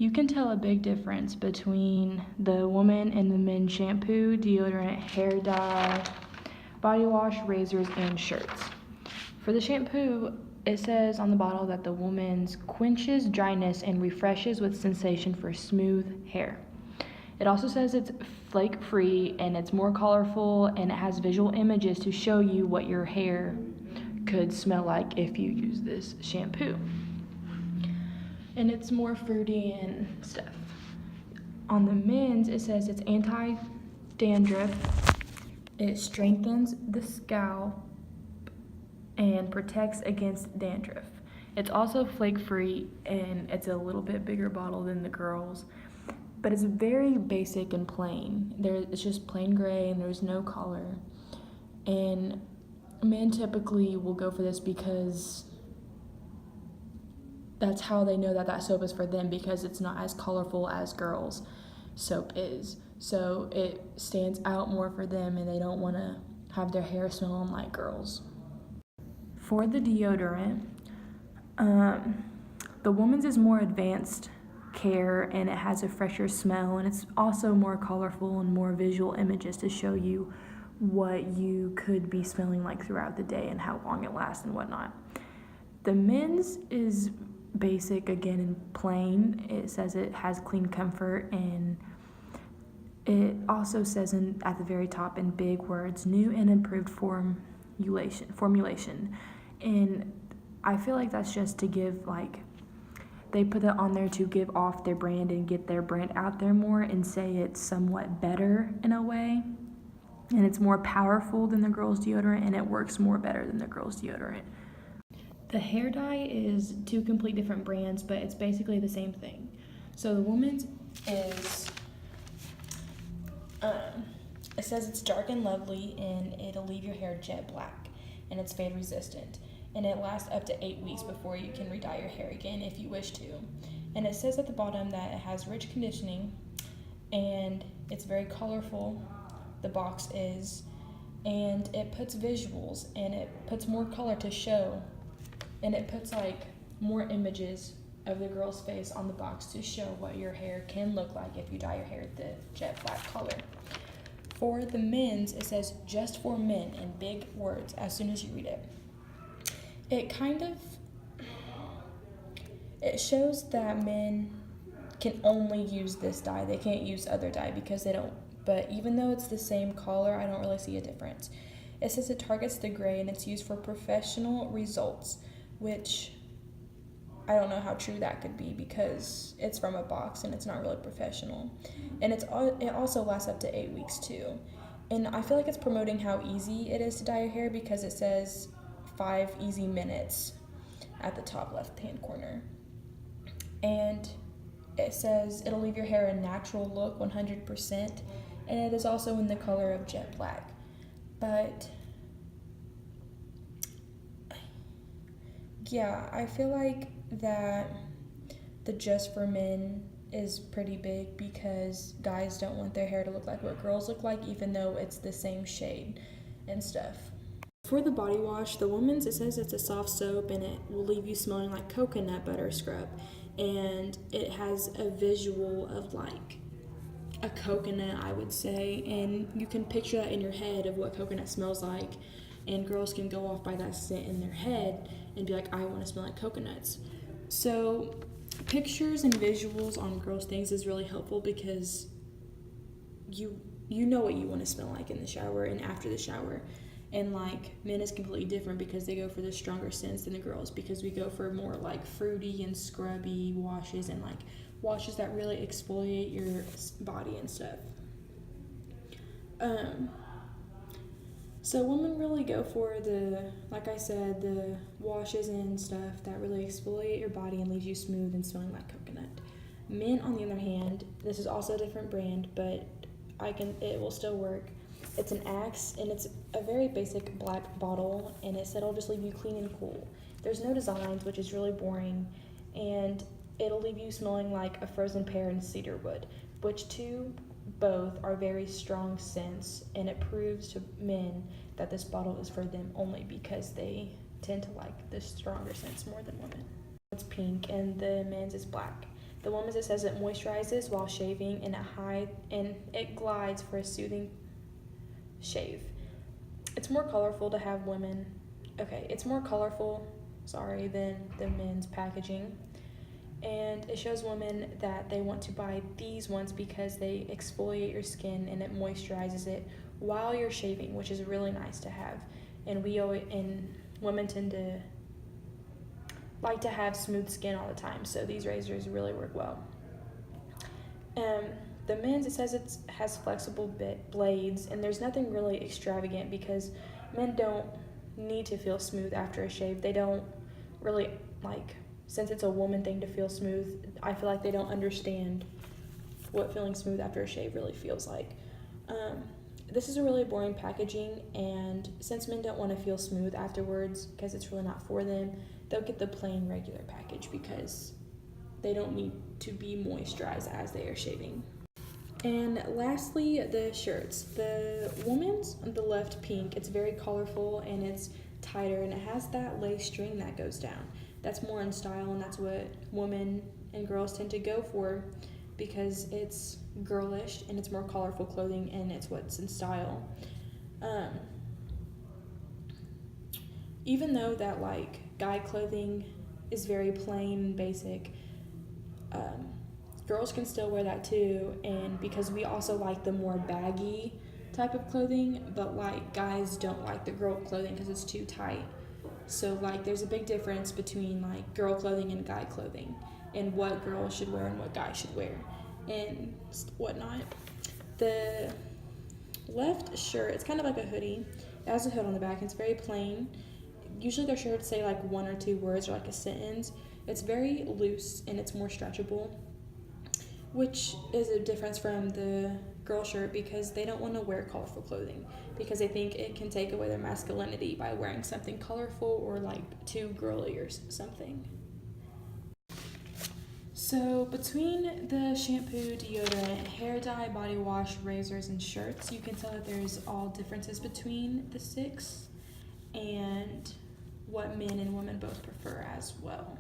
You can tell a big difference between the woman and the men shampoo, deodorant, hair dye, body wash, razors, and shirts. For the shampoo, it says on the bottle that the woman's quenches dryness and refreshes with sensation for smooth hair. It also says it's flake free and it's more colorful and it has visual images to show you what your hair could smell like if you use this shampoo. And it's more fruity and stuff. On the men's, it says it's anti-dandruff, it strengthens the scalp, and protects against dandruff. It's also flake free and it's a little bit bigger bottle than the girls, but it's very basic and plain. It's just plain gray and there's no color. And men typically will go for this because that's how they know that that soap is for them, because it's not as colorful as girls' soap is. So it stands out more for them and they don't want to have their hair smelling like girls. For the deodorant, the woman's is more advanced care and it has a fresher smell, and it's also more colorful and more visual images to show you what you could be smelling like throughout the day and how long it lasts and whatnot. The men's is basic again and plain. It says it has clean comfort, and it also says at the very top in big words, new and improved formulation. And I feel like that's just to give, like, they put that on there to give off their brand and get their brand out there more and say it's somewhat better in a way. And it's more powerful than the girls' deodorant and it works more better than the girls' deodorant. The hair dye is two complete different brands, but it's basically the same thing. So the woman's is, it says it's dark and lovely and it'll leave your hair jet black and it's fade resistant. And it lasts up to 8 weeks before you can re-dye your hair again if you wish to. And it says at the bottom that it has rich conditioning and it's very colorful, the box is, and it puts visuals and it puts more color to show, and it puts like more images of the girl's face on the box to show what your hair can look like if you dye your hair the jet black color. For the men's, it says just for men in big words as soon as you read it. It shows that men can only use this dye. They can't use other dye because they don't. But even though it's the same color, I don't really see a difference. It says it targets the gray and it's used for professional results, which I don't know how true that could be because it's from a box and it's not really professional. And it also lasts up to 8 weeks too. And I feel like it's promoting how easy it is to dye your hair because it says 5 easy minutes at the top left-hand corner. And it says it'll leave your hair a natural look 100%, and it is also in the color of jet black. But yeah, I feel like that the just for men is pretty big because guys don't want their hair to look like what girls look like, even though it's the same shade and stuff. For the body wash, the woman's, it says it's a soft soap and it will leave you smelling like coconut butter scrub. And it has a visual of like a coconut, I would say. And you can picture that in your head of what coconut smells like. And girls can go off by that scent in their head and be like, I want to smell like coconuts. So pictures and visuals on girls' things is really helpful because you know what you want to smell like in the shower and after the shower. And like men is completely different because they go for the stronger scents than the girls, because we go for more like fruity and scrubby washes and like washes that really exfoliate your body and stuff. So women really go for the, like I said, the washes and stuff that really exfoliate your body and leaves you smooth and smelling like coconut. Men, on the other hand, this is also a different brand, but it will still work. It's an Axe, and it's a very basic black bottle, and it said it'll just leave you clean and cool. There's no designs, which is really boring, and it'll leave you smelling like a frozen pear and cedar wood, which both are very strong scents, and it proves to men that this bottle is for them only because they tend to like the stronger scents more than women. It's pink, and the men's is black. The woman's, it says it moisturizes while shaving and it glides for a soothing shave. It's more colorful to have women. Okay, it's more colorful, than the men's packaging. And it shows women that they want to buy these ones because they exfoliate your skin and it moisturizes it while you're shaving, which is really nice to have. And women tend to like to have smooth skin all the time, so these razors really work well. The men's, it says it has flexible blades, and there's nothing really extravagant because men don't need to feel smooth after a shave. They don't really since it's a woman thing to feel smooth, I feel like they don't understand what feeling smooth after a shave really feels like. This is a really boring packaging, and since men don't want to feel smooth afterwards because it's really not for them, they'll get the plain regular package because they don't need to be moisturized as they are shaving. And lastly, the shirts. The woman's on the left, pink. It's very colorful and it's tighter, and it has that lace string that goes down. That's more in style, and that's what women and girls tend to go for because it's girlish and it's more colorful clothing and it's what's in style. Even though that guy clothing is very plain and basic, girls can still wear that too, and because we also like the more baggy type of clothing, but guys don't like the girl clothing because it's too tight. So there's a big difference between girl clothing and guy clothing, and what girls should wear and what guys should wear and whatnot. The left shirt, it's kind of like a hoodie. It has a hood on the back. It's very plain. Usually their shirts say one or two words or a sentence. It's very loose and it's more stretchable, which is a difference from the girl shirt because they don't want to wear colorful clothing because they think it can take away their masculinity by wearing something colorful or too girly or something. So between the shampoo, deodorant, hair dye, body wash, razors, and shirts, you can tell that there's all differences between the 6 and what men and women both prefer as well.